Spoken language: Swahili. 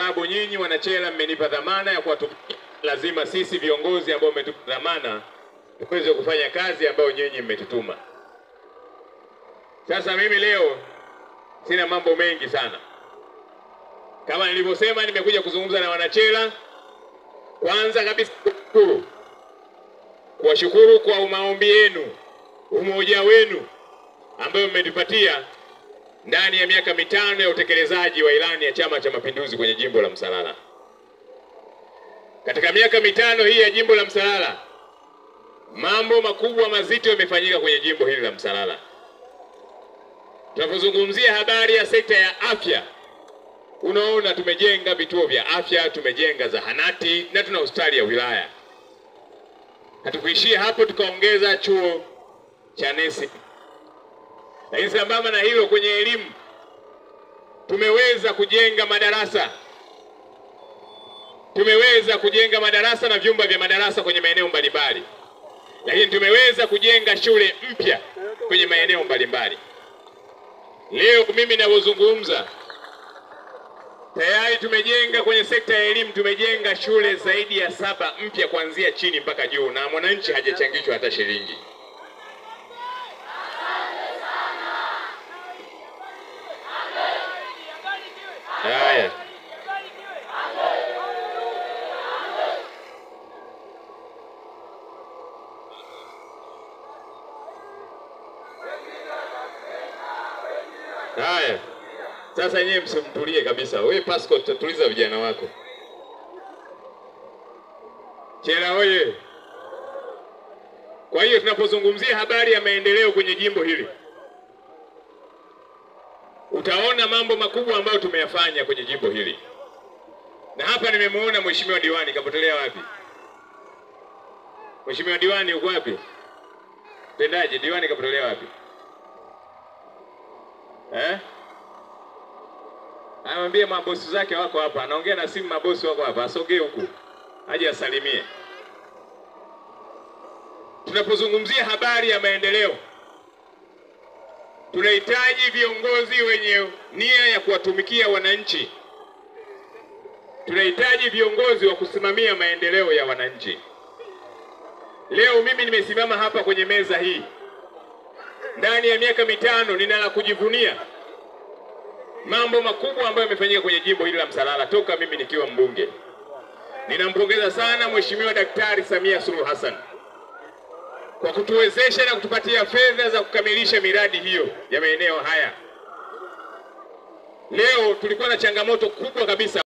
sababu nyinyi wanachela mmenipa dhamana ya kuwatumikia, lazima sisi viongozi ambao mmetupa dhamana tuweze kufanya kazi ambayo nyinyi mmetutuma. Sasa mimi leo sina mambo mengi sana. Kama nilivyosema, nimekuja kuzungumza na wanachela. Kwanza kabisa kuwashukuru kwa maombi yenu, umoja wenu ambayo mmenipatia ndani ya miaka 5 ya utekelezaji wa ilani ya Chama cha Mapinduzi kwenye jimbo la Msalala. Katika miaka 5 hii ya jimbo la Msalala, mambo makubwa mazito yamefanyika kwenye jimbo hili la Msalala. Tunapozungumzia habari ya sekta ya afya, unaona tumejenga vituo vya afya, tumejenga zahanati na tuna hospitali ya wilaya. Hatukuishia hapo, tukaongeza chuo cha nesi. Lakini sambamba na hilo, kwenye elimu tumeweza kujenga madarasa. Tumeweza kujenga madarasa na vyumba vya madarasa kwenye maeneo mbalimbali. Lakini tumeweza kujenga shule mpya kwenye maeneo mbalimbali. Leo mimi ninapozungumza, tayari tumejenga kwenye sekta ya elimu, tumejenga shule zaidi ya 7 mpya kuanzia chini mpaka juu, na mwananchi hajachangishwa hata shilingi. Haya. Haya. Sasa nyewe msimtulie kabisa. Wewe Pasco, tutatuliza vijana wako. Chela oye. Kwa hiyo tunapozungumzia habari ya maendeleo kwenye jimbo hili, utaona mambo makubwa ambayo tumeyafanya kwenye jimbo hili. Na hapa nimemuona mheshimiwa diwani, kapotelea wapi? Mheshimiwa diwani uko wapi? Tendaje, diwani kapotelea wapi? Anamwambia mabosi zake wako hapa, anaongea na simu, mabosi wako hapa, asogee huku aje asalimie. Tunapozungumzia habari ya maendeleo, tunahitaji viongozi wenye nia ya kuwatumikia wananchi. Tunahitaji viongozi wa kusimamia maendeleo ya wananchi. Leo mimi nimesimama hapa kwenye meza hii, ndani ya miaka 5 nina la kujivunia. Mambo makubwa ambayo yamefanyika kwenye jimbo hili la Msalala toka mimi nikiwa mbunge. Ninampongeza sana Mheshimiwa Daktari Samia Suluhu Hassan kwa kutuwezesha na kutupatia fedha za kukamilisha miradi hiyo ya maeneo haya. Leo tulikuwa na changamoto kubwa kabisa.